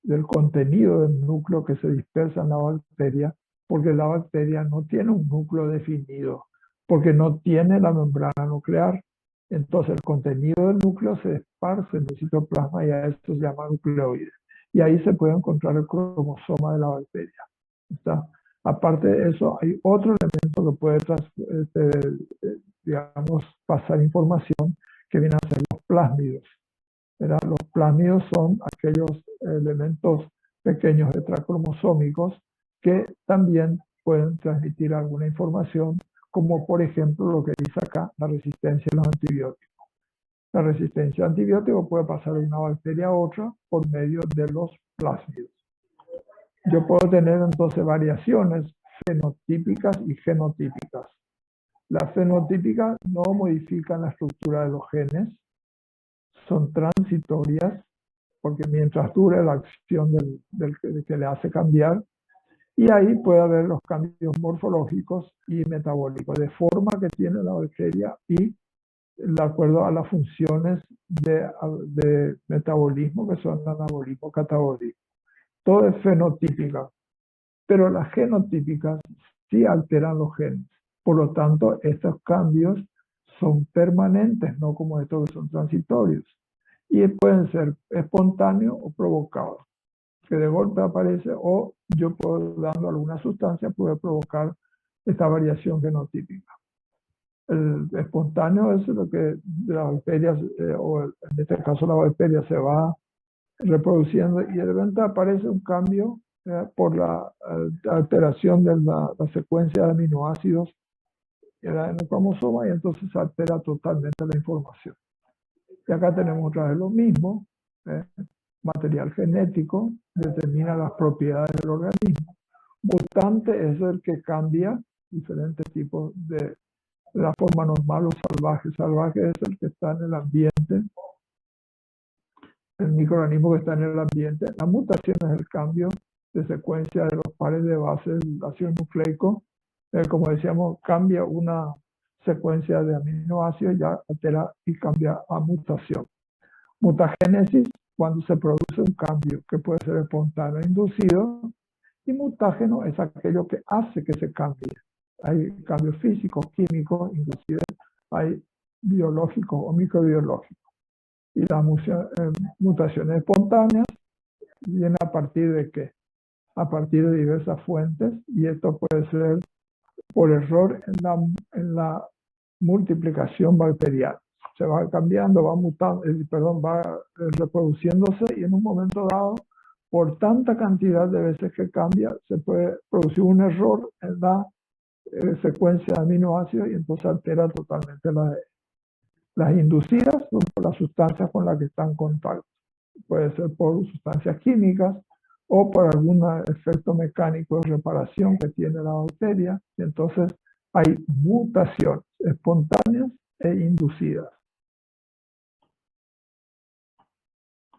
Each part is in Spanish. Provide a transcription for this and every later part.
del contenido del núcleo que se dispersa en la bacteria, porque la bacteria no tiene un núcleo definido, porque no tiene la membrana nuclear. Entonces el contenido del núcleo se esparce en el citoplasma y a esto se llama nucleoide. Y ahí se puede encontrar el cromosoma de la bacteria. ¿Está? Aparte de eso, hay otro elemento que puede, digamos, pasar información que vienen a ser los plásmidos. ¿Verdad? Los plásmidos son aquellos elementos pequeños extracromosómicos que también pueden transmitir alguna información, como por ejemplo lo que dice acá, la resistencia a los antibióticos. La resistencia a antibióticos puede pasar de una bacteria a otra por medio de los plásmidos. Yo puedo tener entonces variaciones fenotípicas y genotípicas. Las fenotípicas no modifican la estructura de los genes, son transitorias, porque mientras dure la acción del que le hace cambiar, y ahí puede haber los cambios morfológicos y metabólicos, de forma que tiene la bacteria y de acuerdo a las funciones de metabolismo, que son anabolismo, catabolismo. Todo es fenotípica, pero las genotípicas sí alteran los genes. Por lo tanto, estos cambios son permanentes, no como estos que son transitorios. Y pueden ser espontáneos o provocados, que de golpe aparece, o yo puedo, dando alguna sustancia, puede provocar esta variación genotípica. El espontáneo es lo que las bacterias, o en este caso la bacteria se va reproduciendo y de repente aparece un cambio por la alteración de la secuencia de aminoácidos en el cromosoma y entonces se altera totalmente la información. Y acá tenemos otra vez lo mismo. Material genético determina las propiedades del organismo. Mutante es el que cambia diferentes tipos de la forma normal o salvaje. Salvaje es el que está en el ambiente, el microorganismo que está en el ambiente. La mutación es el cambio de secuencia de los pares de base del ácido nucleico. Como decíamos, cambia una secuencia de aminoácidos, ya altera y cambia a mutación. Mutagénesis, cuando se produce un cambio que puede ser espontáneo e inducido, y mutágeno es aquello que hace que se cambie. Hay cambios físicos, químicos, inclusive hay biológicos o microbiológicos. Y las mutaciones espontáneas vienen a partir de qué? A partir de diversas fuentes, y esto puede ser por error en la multiplicación bacteriana. Se va cambiando, va mutando, va reproduciéndose y en un momento dado, por tanta cantidad de veces que cambia, se puede producir un error en la secuencia de aminoácidos y entonces altera totalmente las inducidas por las sustancias con las que están en contacto. Puede ser por sustancias químicas o por algún efecto mecánico de reparación que tiene la bacteria. Y entonces hay mutaciones espontáneas e inducidas.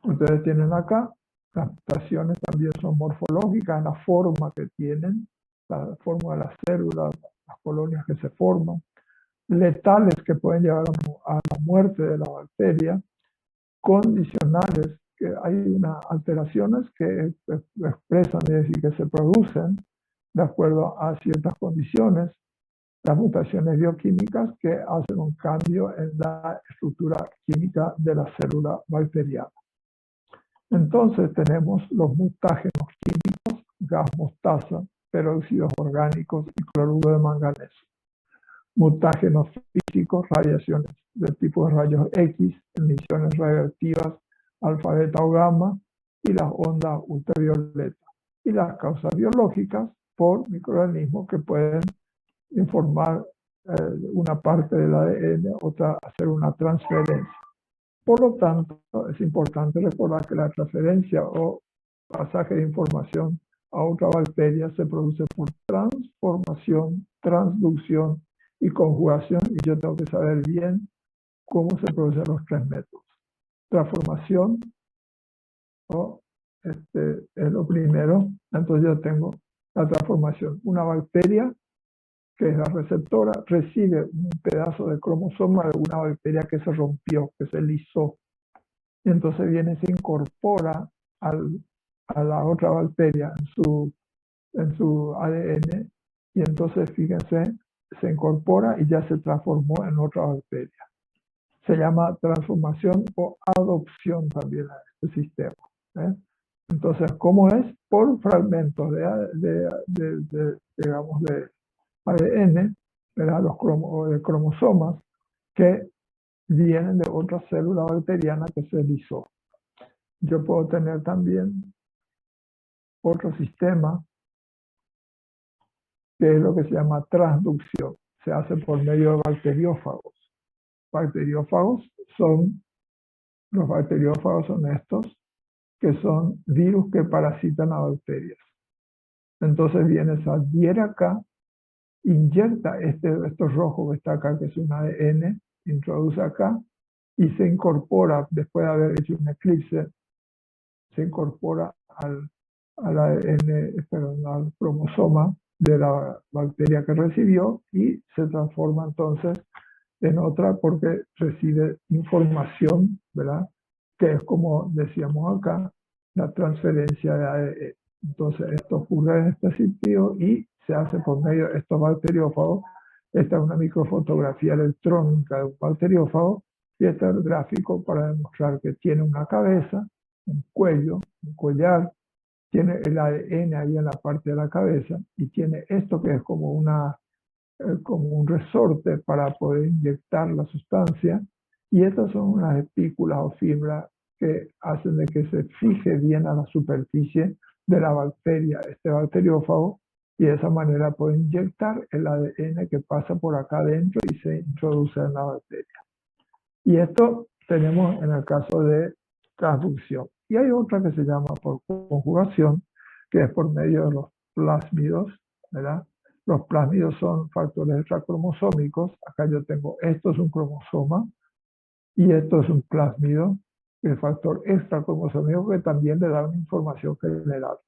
Ustedes tienen acá, las mutaciones también son morfológicas en la forma que tienen, la forma de las células, las colonias que se forman, letales que pueden llevar a la muerte de la bacteria, condicionales, que hay unas alteraciones que expresan, es decir, que se producen de acuerdo a ciertas condiciones, las mutaciones bioquímicas que hacen un cambio en la estructura química de la célula bacteriana. Entonces tenemos los mutágenos químicos, gas mostaza, peróxidos orgánicos y cloruro de manganeso. Mutágenos físicos, radiaciones del tipo de rayos X, emisiones radioactivas, alfa, beta o gamma, y las ondas ultravioleta. Y las causas biológicas por microorganismos que pueden informar una parte del ADN, otra hacer una transferencia. Por lo tanto, es importante recordar que la transferencia o pasaje de información a otra bacteria se produce por transformación, transducción y conjugación, y yo tengo que saber bien cómo se producen los tres métodos. Transformación es lo primero, entonces yo tengo la transformación. Una bacteria, que es la receptora, recibe un pedazo de cromosoma de una bacteria que se rompió, que se lisó. Y entonces viene y se incorpora al a la otra bacteria en su ADN y entonces, fíjense, se incorpora y ya se transformó en otra bacteria. Se llama transformación o adopción también a este sistema. ¿Eh? Entonces, ¿cómo es? Por fragmentos digamos, de ADN, ¿verdad? De cromosomas que vienen de otra célula bacteriana que se lisó. Yo puedo tener también otro sistema que es lo que se llama transducción. Se hace por medio de bacteriófagos. Los bacteriófagos son estos, que son virus que parasitan a bacterias. Entonces viene, se adhiere acá, inyecta esto rojo que está acá, que es un ADN, introduce acá y se incorpora, después de haber hecho un eclipse, se incorpora al ADN, perdón, al cromosoma de la bacteria que recibió y se transforma entonces en otra porque recibe información, ¿verdad? Que es como decíamos acá, la transferencia de ADN. Entonces esto ocurre en este sitio y se hace por medio de estos bacteriófagos. Esta es una microfotografía electrónica de un bacteriófago y este es el gráfico para demostrar que tiene una cabeza, un cuello, un collar, tiene el ADN ahí en la parte de la cabeza y tiene esto que es como un resorte para poder inyectar la sustancia y estas son unas espículas o fibras que hacen de que se fije bien a la superficie de la bacteria, este bacteriófago, y de esa manera puede inyectar el ADN que pasa por acá adentro y se introduce en la bacteria. Y esto tenemos en el caso de transducción. Y hay otra que se llama por conjugación, que es por medio de los plásmidos, ¿verdad? Los plásmidos son factores extracromosómicos. Acá yo tengo, esto es un cromosoma y esto es un plásmido, el factor extracromosómico que también le da una información general.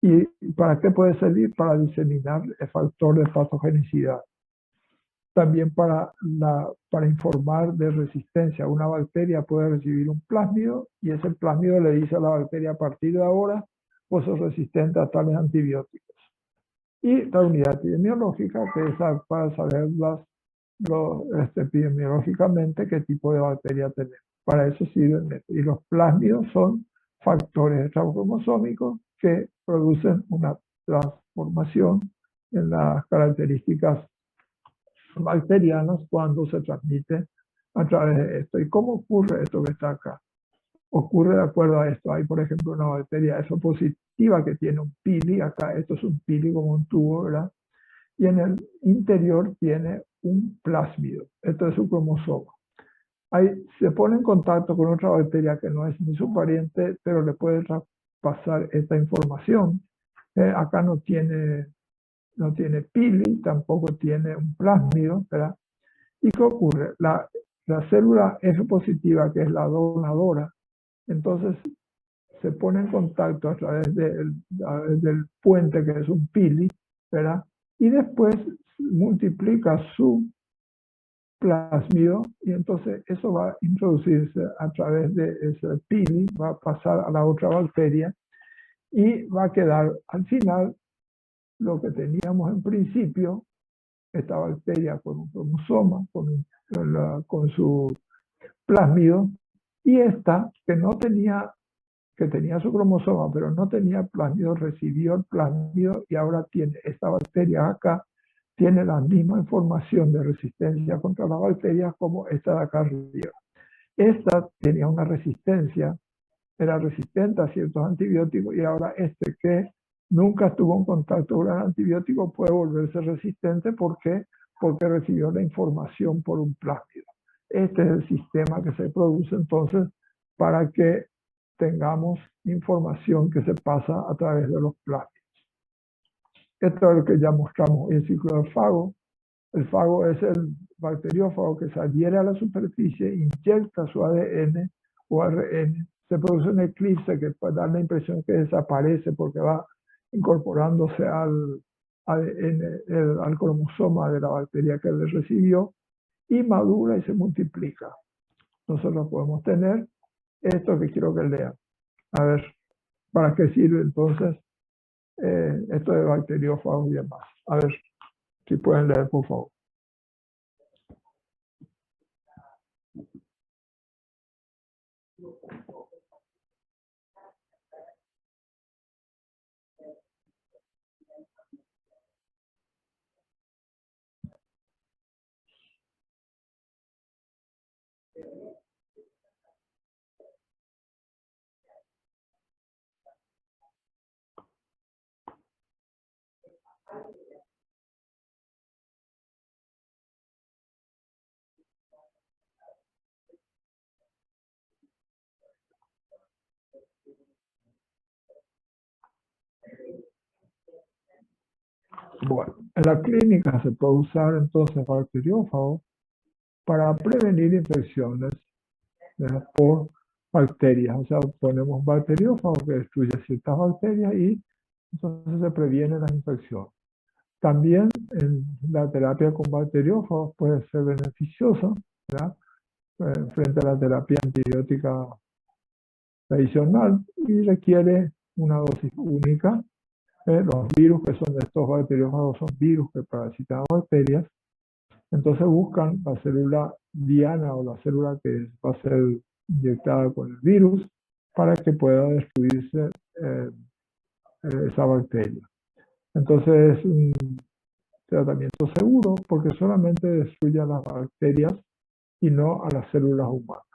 ¿Y para qué puede servir? Para diseminar el factor de patogenicidad. También para informar de resistencia. Una bacteria puede recibir un plásmido y ese plásmido le dice a la bacteria a partir de ahora vos sos resistente a tales antibióticos. Y la unidad epidemiológica, que es para saber epidemiológicamente qué tipo de bacteria tenemos. Para eso sirven. Y los plásmidos son factores extracromosómicos que producen una transformación en las características bacterianas cuando se transmite a través de esto. ¿Y cómo ocurre esto que está acá? Ocurre de acuerdo a esto. Hay, por ejemplo, una bacteria positiva que tiene un pili. Acá esto es un pili como un tubo, ¿verdad? Y en el interior tiene un plásmido. Esto es su cromosoma. Ahí se pone en contacto con otra bacteria que no es ni su pariente, pero le puede pasar esta información. Acá no tiene pili, tampoco tiene un plásmido, ¿verdad? ¿Y qué ocurre? La célula F positiva, que es la donadora, entonces se pone en contacto a través del puente, que es un pili, ¿verdad? Y después multiplica su plásmido y entonces eso va a introducirse a través de ese pili, va a pasar a la otra bacteria y va a quedar al final lo que teníamos en principio, esta bacteria con un cromosoma, con su plásmido, y esta que tenía su cromosoma, pero no tenía plásmido, recibió el plásmido y ahora tiene esta bacteria acá, tiene la misma información de resistencia contra las bacterias como esta de acá arriba. Esta tenía una resistencia, era resistente a ciertos antibióticos y ahora este que nunca estuvo en contacto con el antibiótico puede volverse resistente. ¿Por qué? Porque recibió la información por un plásmido. Este es el sistema que se produce entonces para que tengamos información que se pasa a través de los plásmidos. Esto es lo que ya mostramos, el ciclo del fago. El fago es el bacteriófago que se adhiere a la superficie, inyecta su ADN o ARN, se produce un eclipse que puede dar la impresión que desaparece porque va incorporándose al ADN, al cromosoma de la bacteria que le recibió, y madura y se multiplica. Nosotros podemos tener esto que quiero que lean. A ver. para qué sirve entonces esto de bacteriófagos y demás. A ver, si pueden leer, por favor. Bueno, en la clínica se puede usar entonces bacteriófagos para prevenir infecciones, ¿verdad?, por bacterias. O sea, ponemos bacteriófagos que destruyen ciertas bacterias y entonces se previenen las infecciones. También en la terapia con bacteriófagos puede ser beneficiosa, ¿verdad?, frente a la terapia antibiótica tradicional y requiere una dosis única. Los virus que son de estos bacteriófagos son virus que parasitan bacterias. Entonces buscan la célula diana o la célula que va a ser inyectada con el virus para que pueda destruirse esa bacteria. Entonces es un tratamiento seguro porque solamente destruye a las bacterias y no a las células humanas,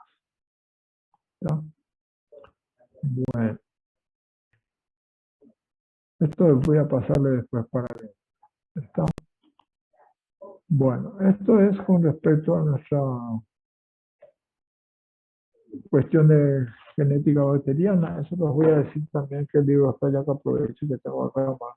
¿ya? Bueno, esto voy a pasarle después para que está. Bueno, esto es con respecto a nuestra cuestión de genética bacteriana. Eso les voy a decir también que el libro está ya, que aprovecho que tengo acá a mano.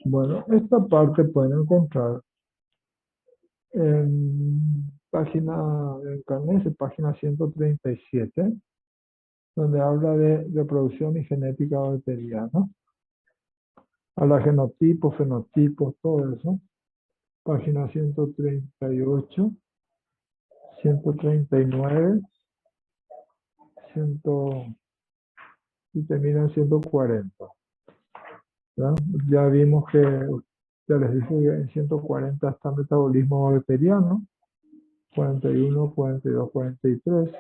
Bueno, esta parte pueden encontrar en en Canese, página 137, donde habla de reproducción y genética bacteriana. Habla de genotipos, fenotipos, todo eso. Página 138, 139, 100, y termina en 140. ¿Ya? Ya vimos que, ya les dije que en 140 está metabolismo bacteriano, 41, 42, 43.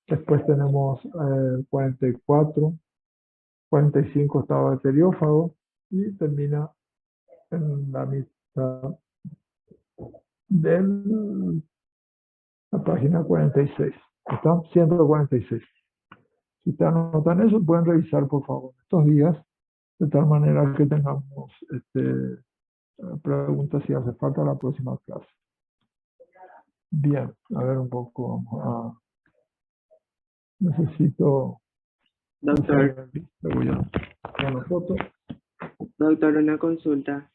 Después tenemos 44, 45 está bacteriófago y termina en la mitad de la página 46. Está 146. Si te anotan eso, pueden revisar por favor estos días, de tal manera que tengamos preguntas si hace falta la próxima clase. Bien, a ver un poco. Necesito Doctor, una foto. doctor, una consulta.